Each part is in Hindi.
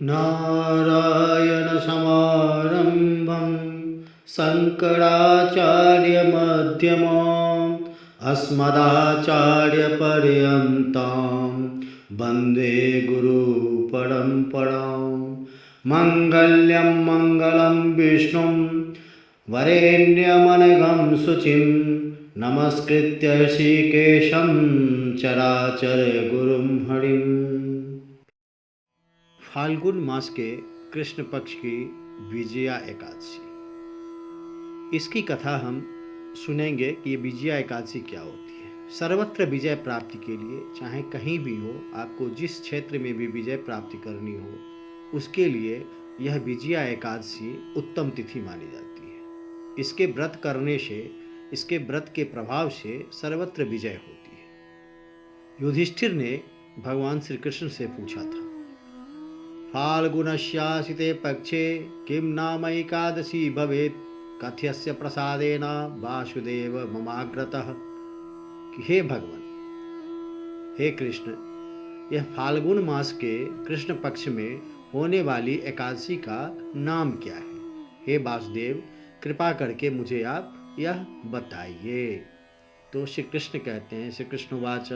नारायणसमारम्भं शङ्कराचार्यमध्यमाम् अस्मदाचार्यपर्यन्तां वन्दे गुरुपरम्परां। मङ्गल्यं मङ्गलं विष्णुं वरेण्यमनघं शुचिं नमस्कृत्य ऋषिकेशं चराचरगुरुं हरिम्। फाल्गुन मास के कृष्ण पक्ष की विजया एकादशी, इसकी कथा हम सुनेंगे कि ये विजया एकादशी क्या होती है। सर्वत्र विजय प्राप्ति के लिए, चाहे कहीं भी हो, आपको जिस क्षेत्र में भी विजय प्राप्ति करनी हो, उसके लिए यह विजया एकादशी उत्तम तिथि मानी जाती है। इसके व्रत करने से, इसके व्रत के प्रभाव से सर्वत्र विजय होती है। युधिष्ठिर ने भगवान श्री कृष्ण से पूछा था, फाल्गुनस्यासिते पक्षे किं नाम एकादशी भवेत् कथ्यस्य प्रसादेन वासुदेव ममाग्रतः। कि हे भगवान, हे कृष्ण, यह फाल्गुन मास के कृष्ण पक्ष में होने वाली एकादशी का नाम क्या है? हे वासुदेव, कृपा करके मुझे आप यह बताइए। तो श्री कृष्ण कहते हैं, श्री कृष्ण वाच,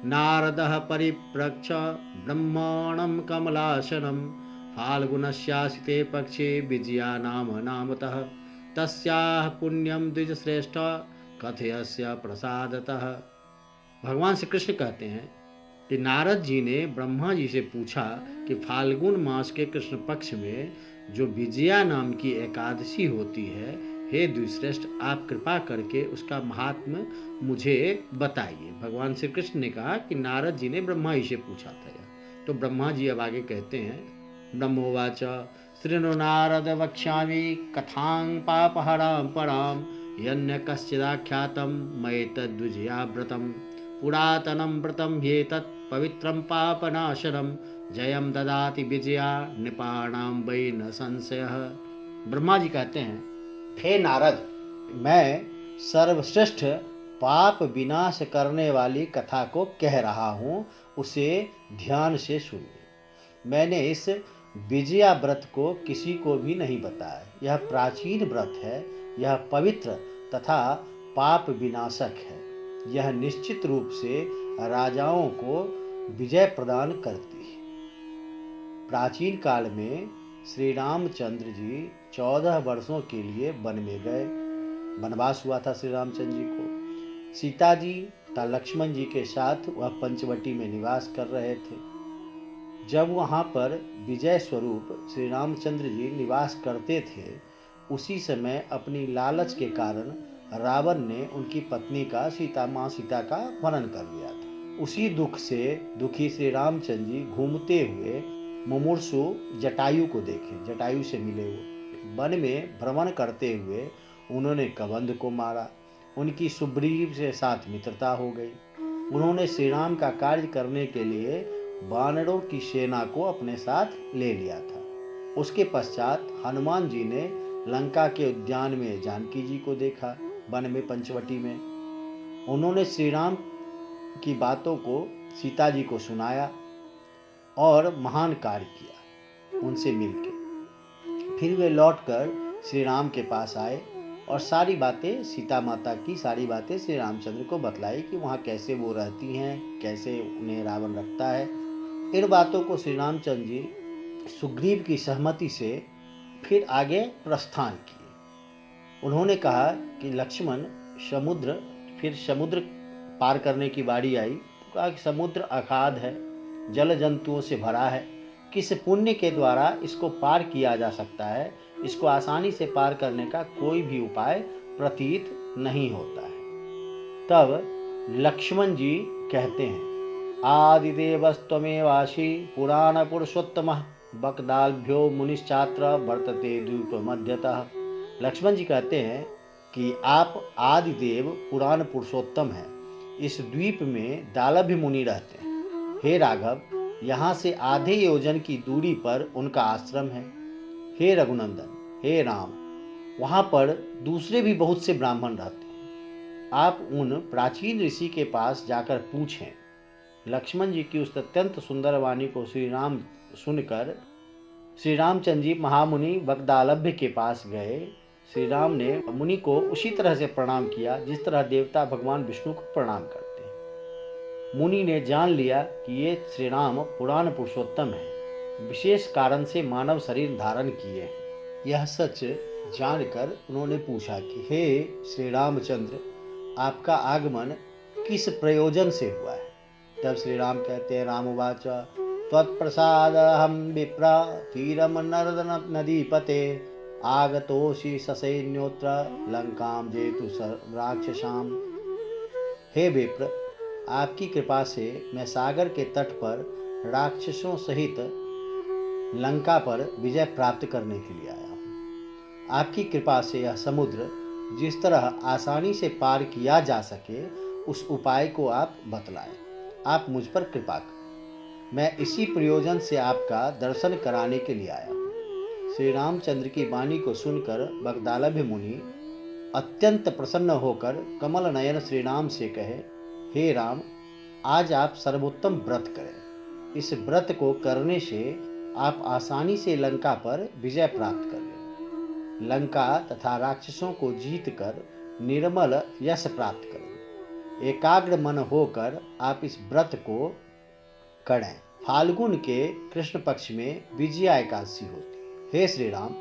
नारदः परिप्रच्छ ब्रह्माणं कमलासनं फाल्गुनस्यासिते पक्षे विजया नाम नामतः तस्याः पुण्यं द्विजश्रेष्ठ कथयस्य प्रसादतः। भगवान श्री कृष्ण कहते हैं कि नारद जी ने ब्रह्मा जी से पूछा कि फाल्गुन मास के कृष्ण पक्ष में जो विजया नाम की एकादशी होती है, हे द्विश्रेष्ठ, आप कृपा करके उसका महात्म्य मुझे बताइए। भगवान श्री कृष्ण ने कहा कि नारद जी ने ब्रह्मा जी से पूछा था यह। तो ब्रह्मा जी अब आगे कहते हैं, ब्रह्मोवाच, शृणु नारद वक्ष्यामि कथां पापहरां परां यन्य कश्चिदाख्यातं मयेतद्विजया व्रतं पुरातनं व्रतं ह्येतत् पवित्रं पापनाशनं जयं ददाति विजया नृपाणां वै न संशयः। ब्रह्मा जी कहते हैं, हे नारद, मैं सर्वश्रेष्ठ पाप विनाश करने वाली कथा को कह रहा हूँ, उसे ध्यान से सुनिए। मैंने इस विजया व्रत को किसी को भी नहीं बताया। यह प्राचीन व्रत है, यह पवित्र तथा पाप विनाशक है। यह निश्चित रूप से राजाओं को विजय प्रदान करती है। प्राचीन काल में श्री रामचंद्र जी 14 वर्षों के लिए वन में गए। वनवास हुआ था श्री रामचंद्र जी को। सीता जी तथा लक्ष्मण जी के साथ वह पंचवटी में निवास कर रहे थे। जब वहाँ पर विजय स्वरूप श्री रामचंद्र जी निवास करते थे, उसी समय अपनी लालच के कारण रावण ने उनकी पत्नी का, माँ सीता का हनन कर लिया था। उसी दुख से दुखी श्री रामचंद्र जी घूमते हुए मुमूर्षु जटायु को देखे, जटायु से मिले। हुए वन में भ्रमण करते हुए उन्होंने कबंध को मारा। उनकी सुग्रीव से साथ मित्रता हो गई। उन्होंने श्री राम का कार्य करने के लिए वानरों की सेना को अपने साथ ले लिया था। उसके पश्चात हनुमान जी ने लंका के उद्यान में जानकी जी को देखा, वन में पंचवटी में। उन्होंने श्री राम की बातों को सीता जी को सुनाया और महान कार्य किया उनसे मिलकर। फिर वे लौटकर श्री राम के पास आए और सारी बातें, सीता माता की सारी बातें श्री रामचंद्र को बतलाई कि वहाँ कैसे वो रहती हैं, कैसे उन्हें रावण रखता है। इन बातों को श्री रामचंद्र जी सुग्रीव की सहमति से फिर आगे प्रस्थान किए। उन्होंने कहा कि लक्ष्मण, समुद्र पार करने की बारी आई। कहा कि समुद्र अगाध है, जल जंतुओं से भरा है, किस पुण्य के द्वारा इसको पार किया जा सकता है? इसको आसानी से पार करने का कोई भी उपाय प्रतीत नहीं होता है। तब लक्ष्मण जी कहते हैं, आदिदेवस्त्वमेवासि पुराण पुरुषोत्तमः बकदालभ्यो मुनिश्चात्र वर्तते द्वीप मध्यतः। लक्ष्मण जी कहते हैं कि आप आदिदेव पुराण पुरुषोत्तम हैं। इस द्वीप में दालभ्य मुनि रहते हैं। हे राघव, यहाँ से आधे योजन की दूरी पर उनका आश्रम है। हे रघुनंदन, हे राम, वहाँ पर दूसरे भी बहुत से ब्राह्मण रहते हैं। आप उन प्राचीन ऋषि के पास जाकर पूछें। लक्ष्मण जी की उस अत्यंत सुंदर वाणी को श्री राम सुनकर श्री रामचंद्र जी महामुनि वग्दालभ्य के पास गए। श्री राम ने मुनि को उसी तरह से प्रणाम किया जिस तरह देवता भगवान विष्णु को प्रणाम करते हैं। मुनि ने जान लिया कि ये श्री राम पुराण पुरुषोत्तम है, विशेष कारण से मानव शरीर धारण किए हैं। यह सच जानकर उन्होंने पूछा कि हे श्री रामचंद्र, आपका आगमन किस प्रयोजन से हुआ है? तब श्री राम कहते हैं, रामवाच त्वत्प्रसाद हम विप्रा तीरम नर्दन नदीपते आगतोषि ससैन्योत्र लंकाम जेतु राक्षसाम। हे विप्र, आपकी कृपा से मैं सागर के तट पर राक्षसों सहित लंका पर विजय प्राप्त करने के लिए आया हूँ। आपकी कृपा से यह समुद्र जिस तरह आसानी से पार किया जा सके उस उपाय को आप बतलाएं। आप मुझ पर कृपा करें। मैं इसी प्रयोजन से आपका दर्शन कराने के लिए आया हूँ। श्री रामचंद्र की वाणी को सुनकर वग्दालभ्य मुनि अत्यंत प्रसन्न होकर कमल नयन श्री राम से कहे, हे राम, आज आप सर्वोत्तम व्रत करें। इस व्रत को करने से आप आसानी से लंका पर विजय प्राप्त कर लेंगे। लंका तथा राक्षसों को जीतकर निर्मल यश प्राप्त करेंगे। एकाग्र मन होकर आप इस व्रत को करें। फाल्गुन के कृष्ण पक्ष में विजया एकादशी होती है। हे श्री राम,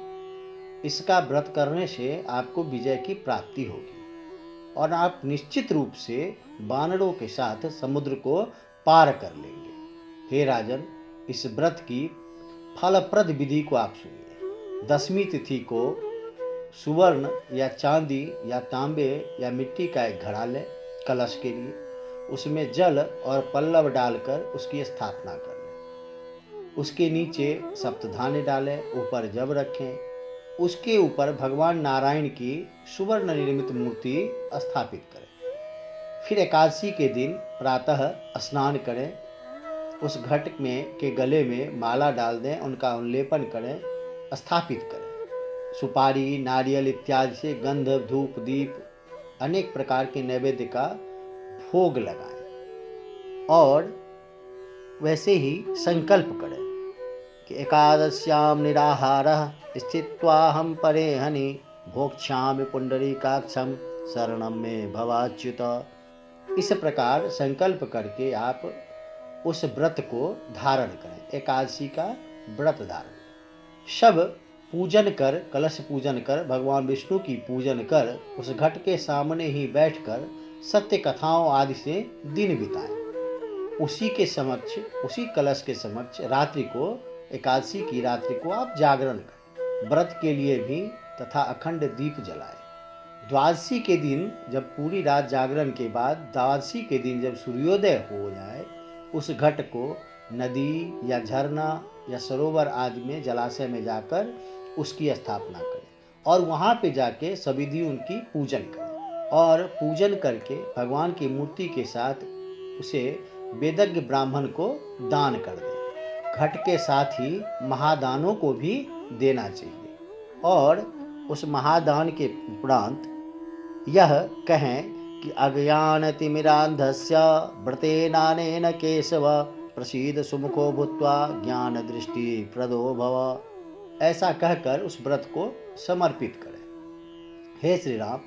इसका व्रत करने से आपको विजय की प्राप्ति होगी और आप निश्चित रूप से वानरों के साथ समुद्र को पार कर लेंगे। हे राजन, इस व्रत की फलप्रद विधि को आप सुनिए। 10वीं तिथि को सुवर्ण या चांदी या तांबे या मिट्टी का एक घड़ा लें कलश के लिए। उसमें जल और पल्लव डालकर उसकी स्थापना कर लें। उसके नीचे सप्तधान्य डालें, ऊपर जब रखें। उसके ऊपर भगवान नारायण की सुवर्ण निर्मित मूर्ति स्थापित करें। फिर एकादशी के दिन प्रातः स्नान करें। उस घट में के गले में माला डाल दें, उनका उल्लेपन करें, स्थापित करें। सुपारी, नारियल इत्यादि से गंध, धूप, दीप अनेक प्रकार के नैवेद्य का भोग लगाएं और वैसे ही संकल्प करें कि एकादश्याम निराहारः स्थित्वाहं परेहनि भोक्ष्यामि पुंडरीकाक्षं शरणं मे भवाच्युत। इस प्रकार संकल्प करके आप उस व्रत को धारण करें। एकादशी का व्रत धारण सब पूजन कर, कलश पूजन कर, भगवान विष्णु की पूजन कर, उस घट के सामने ही बैठकर सत्य कथाओं आदि से दिन बिताएं। उसी के समक्ष, उसी कलश के समक्ष रात्रि को, एकादशी की रात्रि को आप जागरण करें। व्रत के लिए भी तथा अखंड दीप जलाएं। द्वादशी के दिन जब पूरी रात जागरण के बाद द्वादशी के दिन जब सूर्योदय हो जाए, उस घट को नदी या झरना या सरोवर आदि में, जलाशय में जाकर उसकी स्थापना करें और वहाँ पे जाके सविधि उनकी पूजन करें और पूजन करके भगवान की मूर्ति के साथ उसे वेदज्ञ ब्राह्मण को दान कर दें। घट के साथ ही महादानों को भी देना चाहिए और उस महादान के उपरांत यह कहें कि अज्ञानतिमिरान्धस्य व्रतेनानेन केशव प्रसीद सुमुखो भूत्वा ज्ञान दृष्टि प्रदो भव। ऐसा कहकर उस व्रत को समर्पित करें। हे श्री राम,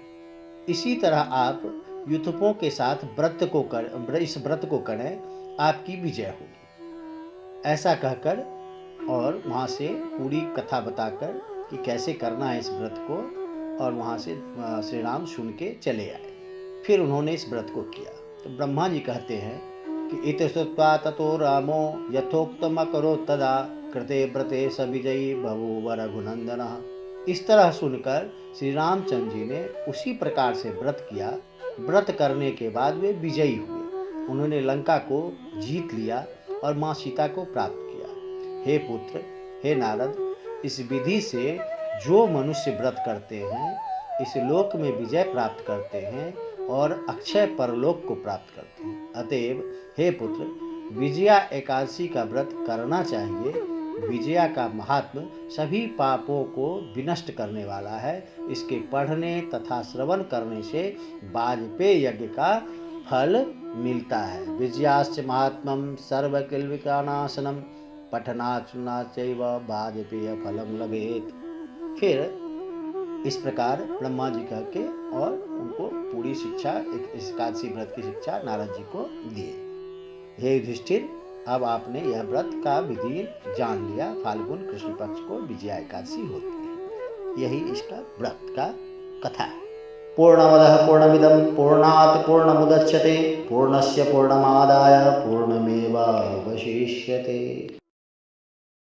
इसी तरह आप युतुपों के साथ इस व्रत को करें, आपकी विजय होगी। ऐसा कहकर और वहाँ से पूरी कथा बताकर कि कैसे करना है इस व्रत को, और वहाँ से श्री राम सुन के चले आए। फिर उन्होंने इस व्रत को किया। तो ब्रह्मा जी कहते हैं कि इति श्रुत्वा ततो रामो यथोक्तम करो तदा कृते व्रते स विजयी बभूव रघुनंदनः। इस तरह सुनकर श्री रामचंद्र जी ने उसी प्रकार से व्रत किया। व्रत करने के बाद वे विजयी हुए। उन्होंने लंका को जीत लिया और माँ सीता को प्राप्त किया। हे पुत्र, हे नारद, इस विधि से जो मनुष्य व्रत करते हैं इस लोक में विजय प्राप्त करते हैं और अक्षय परलोक को प्राप्त करते हैं। अतएव हे पुत्र, विजया एकादशी का व्रत करना चाहिए। विजया का महात्म सभी पापों को विनष्ट करने वाला है। इसके पढ़ने तथा श्रवण करने से वाजपेय यज्ञ का फल मिलता है। विजयाश्च महात्म्यम सर्वकिल्विकानाशनम पठनाचना चैव वाजपेय फलम लभेत। फिर इस प्रकार ब्रह्मा जी कह के और उनको पूरी शिक्षा, इस एकादशी व्रत की शिक्षा नारद जी को दिए। हे युधिष्ठिर, अब आपने यह व्रत का विधि जान लिया। फाल्गुन कृष्ण पक्ष को विजया एकादशी होती है। यही इसका व्रत का कथा है। पूर्णमदः पूर्णमिदं पूर्णात् पूर्णमुदच्यते पूर्णस्य पूर्णमादाय पूर्णमेवावशिष्यते।